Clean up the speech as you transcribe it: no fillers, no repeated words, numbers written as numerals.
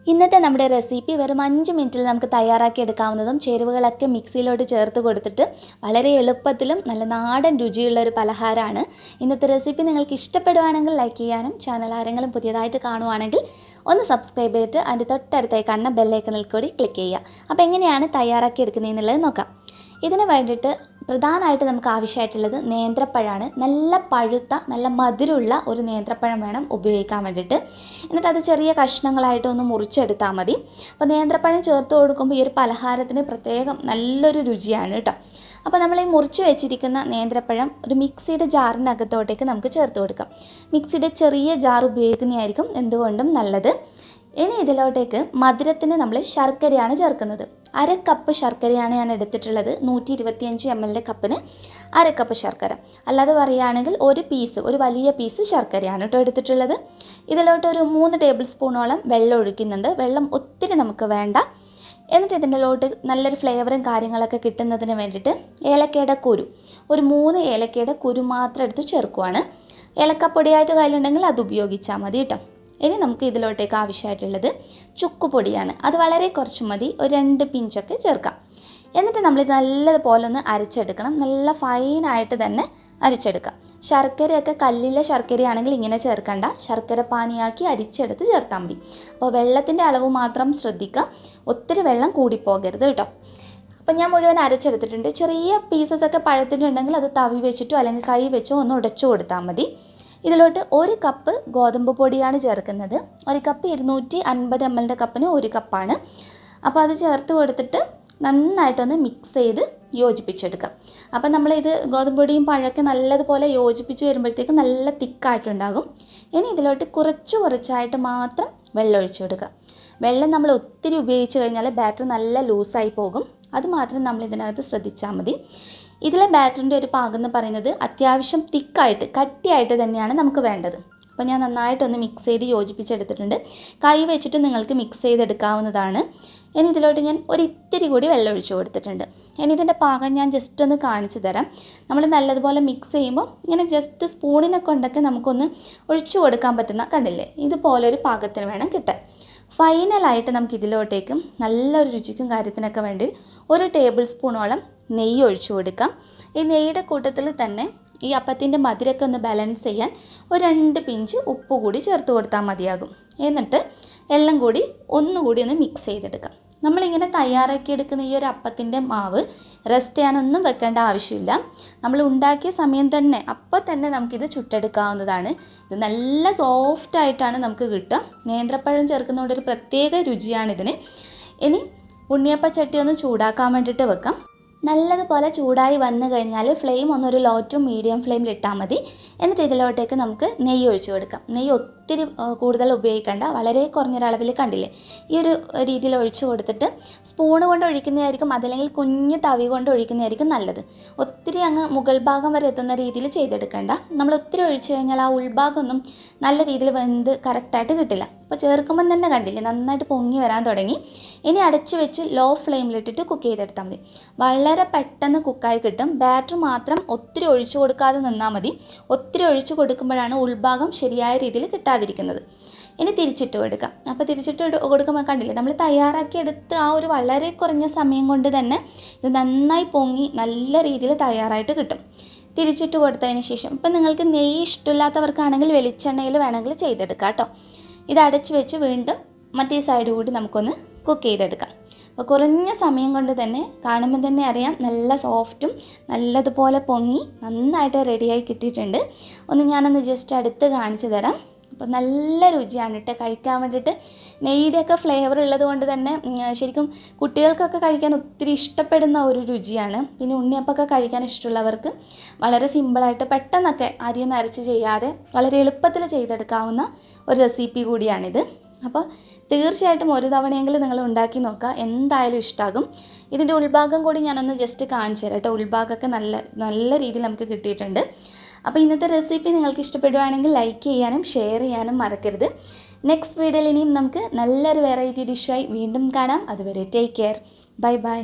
ഇന്നത്തെ നമ്മുടെ റെസിപ്പി വെറും 5 മിനിറ്റിൽ നമുക്ക് തയ്യാറാക്കി എടുക്കാവുന്നതും ചേരുവകളൊക്കെ മിക്സിയിലോട്ട് ചേർത്ത് കൊടുത്തിട്ട് വളരെ എളുപ്പത്തിലും നല്ല നാടൻ രുചിയുള്ള ഒരു പലഹാരമാണ്. ഇന്നത്തെ റെസിപ്പി നിങ്ങൾക്ക് ഇഷ്ടപ്പെടുവാണെങ്കിൽ ലൈക്ക് ചെയ്യാനും ചാനൽ ആരെങ്കിലും പുതിയതായിട്ട് കാണുവാണെങ്കിൽ ഒന്ന് സബ്സ്ക്രൈബ് ചെയ്തിട്ട് അതിൻ്റെ തൊട്ടടുത്തായി കാണുന്ന ബെല്ലൈക്കണിൽ കൂടി ക്ലിക്ക് ചെയ്യുക. അപ്പോൾ എങ്ങനെയാണ് തയ്യാറാക്കി എടുക്കുന്നതെന്നുള്ളത് നോക്കാം. ഇതിന് വേണ്ടിയിട്ട് പ്രധാനമായിട്ട് നമുക്ക് ആവശ്യമായിട്ടുള്ളത് നേന്ത്രപ്പഴമാണ്. നല്ല പഴുത്ത നല്ല മധുരമുള്ള ഒരു നേന്ത്രപ്പഴം വേണം ഉപയോഗിക്കാൻ വേണ്ടിയിട്ട്. എന്നിട്ട് അത് ചെറിയ കഷ്ണങ്ങളായിട്ട് ഒന്ന് മുറിച്ചെടുത്താൽ മതി. അപ്പോൾ നേന്ത്രപ്പഴം ചേർത്ത് കൊടുക്കുമ്പോൾ ഈ ഒരു പലഹാരത്തിന് പ്രത്യേകം നല്ലൊരു രുചിയാണ് കേട്ടോ. അപ്പോൾ നമ്മൾ ഈ മുറിച്ച് വെച്ചിരിക്കുന്ന നേന്ത്രപ്പഴം ഒരു മിക്സിയുടെ ജാറിനകത്തോട്ടേക്ക് നമുക്ക് ചേർത്ത് കൊടുക്കാം. മിക്സിയുടെ ചെറിയ ജാർ ഉപയോഗിക്കുന്നതായിരിക്കും എന്തുകൊണ്ടും നല്ലത്. ഇനി ഇതിലോട്ടേക്ക് മധുരത്തിന് നമ്മൾ ശർക്കരയാണ് ചേർക്കുന്നത്. 1/2 കപ്പ് ശർക്കരയാണ് ഞാൻ എടുത്തിട്ടുള്ളത്. 125 ml കപ്പിന് 1/2 കപ്പ് ശർക്കര. അല്ലാതെ പറയുകയാണെങ്കിൽ ഒരു വലിയ പീസ് ശർക്കരയാണ് കേട്ടോ എടുത്തിട്ടുള്ളത്. ഇതിലോട്ട് ഒരു 3 ടേബിൾ സ്പൂണോളം വെള്ളം ഒഴിക്കുന്നുണ്ട്. വെള്ളം ഒത്തിരി നമുക്ക് വേണ്ട. എന്നിട്ട് ഇതിൻ്റെ ലോട്ട് നല്ലൊരു ഫ്ലേവറും കാര്യങ്ങളൊക്കെ കിട്ടുന്നതിന് വേണ്ടിയിട്ട് ഏലക്കയുടെ കുരു ഒരു 3 ഏലക്കയുടെ കുരു മാത്രം എടുത്ത് ചേർക്കുവാണ്. ഏലക്കപ്പൊടിയായിട്ട് കയ്യിലുണ്ടെങ്കിൽ അത് ഉപയോഗിച്ചാൽ മതി കേട്ടോ. ഇനി നമുക്ക് ഇതിലോട്ടേക്ക് ആവശ്യമായിട്ടുള്ളത് ചുക്കുപൊടിയാണ്. അത് വളരെ കുറച്ച് മതി, ഒരു 2 പിഞ്ചൊക്കെ ചേർക്കാം. എന്നിട്ട് നമ്മളിത് നല്ലതുപോലെ ഒന്ന് അരച്ചെടുക്കണം. നല്ല ഫൈനായിട്ട് തന്നെ അരച്ചെടുക്കാം. ശർക്കരയൊക്കെ കല്ലിലെ ശർക്കരയാണെങ്കിൽ ഇങ്ങനെ ചേർക്കണ്ട, ശർക്കര പാനിയാക്കി അരിച്ചെടുത്ത് ചേർത്താൽ മതി. അപ്പോൾ വെള്ളത്തിൻ്റെ അളവ് മാത്രം ശ്രദ്ധിക്കുക, ഒത്തിരി വെള്ളം കൂടിപ്പോകരുത് കേട്ടോ. അപ്പോൾ ഞാൻ മുഴുവൻ അരച്ചെടുത്തിട്ടുണ്ട്. ചെറിയ പീസസൊക്കെ പഴത്തിട്ടുണ്ടെങ്കിൽ അത് തവി വെച്ചിട്ടോ അല്ലെങ്കിൽ കൈ വെച്ചോ ഒന്ന് ഉടച്ചു കൊടുത്താൽ മതി. ഇതിലോട്ട് 1 കപ്പ് ഗോതമ്പ് പൊടിയാണ് ചേർക്കുന്നത്. 1 കപ്പ് 250 ml കപ്പിന് 1 കപ്പാണ്. അപ്പോൾ അത് ചേർത്ത് കൊടുത്തിട്ട് നന്നായിട്ടൊന്ന് മിക്സ് ചെയ്ത് യോജിപ്പിച്ചെടുക്കാം. അപ്പോൾ നമ്മളിത് ഗോതമ്പ് പൊടിയും പഴമൊക്കെ നല്ലതുപോലെ യോജിപ്പിച്ച് വരുമ്പോഴത്തേക്കും നല്ല തിക്കായിട്ടുണ്ടാകും. ഇനി ഇതിലോട്ട് കുറച്ചായിട്ട് മാത്രം വെള്ളം ഒഴിച്ചു കൊടുക്കുക. വെള്ളം നമ്മൾ ഒത്തിരി ഉപയോഗിച്ച് കഴിഞ്ഞാൽ ബാറ്റർ നല്ല ലൂസായി പോകും. അതുമാത്രം നമ്മൾ ഇതിനകത്ത് ശ്രദ്ധിച്ചാൽ മതി. ഇതിലെ ബാറ്ററിൻ്റെ ഒരു പാകം എന്ന് പറയുന്നത് അത്യാവശ്യം തിക്കായിട്ട് കട്ടിയായിട്ട് തന്നെയാണ് നമുക്ക് വേണ്ടത്. അപ്പോൾ ഞാൻ നന്നായിട്ടൊന്ന് മിക്സ് ചെയ്ത് യോജിപ്പിച്ചെടുത്തിട്ടുണ്ട്. കൈ വെച്ചിട്ട് നിങ്ങൾക്ക് മിക്സ് ചെയ്തെടുക്കാവുന്നതാണ്. ഇനി ഇതിലോട്ട് ഞാൻ ഒരിത്തിരി കൂടി വെള്ളം ഒഴിച്ചു കൊടുത്തിട്ടുണ്ട്. ഇനി ഇതിൻ്റെ പാകം ഞാൻ ജസ്റ്റ് ഒന്ന് കാണിച്ചു തരാം. നമ്മൾ നല്ലതുപോലെ മിക്സ് ചെയ്യുമ്പോൾ ഇങ്ങനെ ജസ്റ്റ് സ്പൂണിനെ കൊണ്ടൊക്കെ നമുക്കൊന്ന് ഒഴിച്ചു കൊടുക്കാൻ പറ്റുന്ന കണ്ടില്ലേ, ഇതുപോലൊരു പാകത്തിന് വേണം കിട്ടാൻ. ഫൈനലായിട്ട് നമുക്ക് ഇതിലോട്ടേക്ക് നല്ലൊരു രുചിക്കും കാര്യത്തിനൊക്കെ വേണ്ടി 1 ടേബിൾ സ്പൂണോളം നെയ്യ് ഒഴിച്ചു കൊടുക്കാം. ഈ നെയ്യുടെ കൂട്ടത്തിൽ തന്നെ ഈ അപ്പത്തിൻ്റെ മധുരമൊക്കെ ഒന്ന് ബാലൻസ് ചെയ്യാൻ ഒരു 2 പിഞ്ച് ഉപ്പ് കൂടി ചേർത്ത് കൊടുത്താൽ മതിയാകും. എന്നിട്ട് എല്ലാം കൂടി ഒന്നുകൂടി ഒന്ന് മിക്സ് ചെയ്തെടുക്കാം. നമ്മളിങ്ങനെ തയ്യാറാക്കിയെടുക്കുന്ന ഈ ഒരു അപ്പത്തിൻ്റെ മാവ് റെസ്റ്റ് ചെയ്യാനൊന്നും വെക്കേണ്ട ആവശ്യമില്ല. നമ്മൾ ഉണ്ടാക്കിയ സമയം തന്നെ അപ്പോൾ തന്നെ നമുക്കിത് ചുട്ടെടുക്കാവുന്നതാണ്. ഇത് നല്ല സോഫ്റ്റായിട്ടാണ് നമുക്ക് കിട്ടുക. നേന്ത്രപ്പഴം ചേർക്കുന്നതുകൊണ്ട് ഒരു പ്രത്യേക രുചിയാണിതിന്. ഇനി ഉണ്ണിയപ്പ ചട്ടി ഒന്ന് ചൂടാക്കാൻ വേണ്ടിയിട്ട് വെക്കാം. നല്ലതുപോലെ ചൂടായി വന്നു കഴിഞ്ഞാൽ ഫ്ലെയിം ഒന്നൊരു ലോ ടു മീഡിയം ഫ്ലെയിമിൽ ഇട്ടാൽ മതി. എന്നിട്ട് ഇതിലോട്ടേക്ക് നമുക്ക് നെയ്യ് ഒഴിച്ചു കൊടുക്കാം. നെയ്യ് ഒത്തിരി കൂടുതൽ ഉപയോഗിക്കേണ്ട, വളരെ കുറഞ്ഞൊരളവിൽ കണ്ടില്ലേ, ഈ ഒരു രീതിയിൽ ഒഴിച്ചു കൊടുത്തിട്ട് സ്പൂണ് കൊണ്ട് ഒഴിക്കുന്നതായിരിക്കും, അതല്ലെങ്കിൽ കുഞ്ഞ് തവി കൊണ്ട് ഒഴിക്കുന്നതായിരിക്കും നല്ലത്. ഒത്തിരി അങ്ങ് മുകൾ ഭാഗം വരെ എത്തുന്ന രീതിയിൽ ചെയ്തെടുക്കേണ്ട. നമ്മൾ ഒത്തിരി ഒഴിച്ചു കഴിഞ്ഞാൽ ആ ഉൾഭാഗമൊന്നും നല്ല രീതിയിൽ വെന്ത് കറക്റ്റായിട്ട് കിട്ടില്ല. അപ്പോൾ ചേർക്കുമ്പം തന്നെ കണ്ടില്ലേ നന്നായിട്ട് പൊങ്ങി വരാൻ തുടങ്ങി. ഇനി അടച്ചു വെച്ച് ലോ ഫ്ലെയിമിലിട്ടിട്ട് കുക്ക് ചെയ്തെടുത്താൽ മതി. വളരെ പെട്ടെന്ന് കുക്കായി കിട്ടും. ബാറ്റർ മാത്രം ഒത്തിരി ഒഴിച്ചു കൊടുക്കാതെ നിന്നാൽ മതി. ഒത്തിരി ഒഴിച്ചു കൊടുക്കുമ്പോഴാണ് ഉൾഭാഗം ശരിയായ രീതിയിൽ കിട്ടാതിരിക്കുന്നത്. ഇനി തിരിച്ചിട്ട് കൊടുക്കാം. അപ്പോൾ തിരിച്ചിട്ട് കൊടുക്കുമ്പോൾ കണ്ടില്ലേ നമ്മൾ തയ്യാറാക്കിയെടുത്ത് ആ ഒരു വളരെ കുറഞ്ഞ സമയം കൊണ്ട് തന്നെ ഇത് നന്നായി പൊങ്ങി നല്ല രീതിയിൽ തയ്യാറായിട്ട് കിട്ടും. തിരിച്ചിട്ട് കൊടുത്തതിന് ശേഷം ഇപ്പം നിങ്ങൾക്ക് നെയ്യ് ഇഷ്ടമില്ലാത്തവർക്കാണെങ്കിൽ വെളിച്ചെണ്ണയിൽ വേണമെങ്കിൽ ചെയ്തെടുക്കാം കേട്ടോ. ഇത് അടച്ചു വെച്ച് വീണ്ടും മറ്റേ സൈഡ് കൂടി നമുക്കൊന്ന് കുക്ക് ചെയ്തെടുക്കാം. അപ്പോൾ കുറഞ്ഞ സമയം കൊണ്ട് തന്നെ കാണുമ്പോൾ തന്നെ അറിയാം നല്ല സോഫ്റ്റും നല്ലതുപോലെ പൊങ്ങി നന്നായിട്ട് റെഡിയായി കിട്ടിയിട്ടുണ്ട്. ഞാനൊന്ന് ജസ്റ്റ് അടുത്ത് കാണിച്ചു തരാം. അപ്പോൾ നല്ല രുചിയാണ് കേട്ടോ കഴിക്കാൻ വേണ്ടിയിട്ട്. നെയ്യുടെയൊക്കെ ഫ്ലേവർ ഉള്ളത് കൊണ്ട് തന്നെ ശരിക്കും കുട്ടികൾക്കൊക്കെ കഴിക്കാൻ ഒത്തിരി ഇഷ്ടപ്പെടുന്ന ഒരു രുചിയാണ്. പിന്നെ ഉണ്ണിയപ്പമൊക്കെ കഴിക്കാൻ ഇഷ്ടമുള്ളവർക്ക് വളരെ സിമ്പിളായിട്ട് പെട്ടെന്നൊക്കെ അരിയൊന്നും അരച്ച് ചെയ്യാതെ വളരെ എളുപ്പത്തിൽ ചെയ്തെടുക്കാവുന്ന ഒരു റെസിപ്പി കൂടിയാണിത്. അപ്പോൾ തീർച്ചയായിട്ടും ഒരു തവണയെങ്കിലും നിങ്ങൾ ഉണ്ടാക്കി നോക്കുക, എന്തായാലും ഇഷ്ടമാകും. ഇതിൻ്റെ ഉൾഭാഗം കൂടി ഞാനൊന്ന് ജസ്റ്റ് കാണിച്ചു തരാം കേട്ടോ. ഉൾഭാഗമൊക്കെ നല്ല രീതിയിൽ നമുക്ക് കിട്ടിയിട്ടുണ്ട്. അപ്പോൾ ഇന്നത്തെ റെസിപ്പി നിങ്ങൾക്ക് ഇഷ്ടപ്പെടുവാണെങ്കിൽ ലൈക്ക് ചെയ്യാനും ഷെയർ ചെയ്യാനും മറക്കരുത്. നെക്സ്റ്റ് വീഡിയോയിൽ ഇനിയും നമുക്ക് നല്ലൊരു വെറൈറ്റി ഡിഷായി വീണ്ടും കാണാം. അതുവരെ ടേക്ക് കെയർ. Bye bye.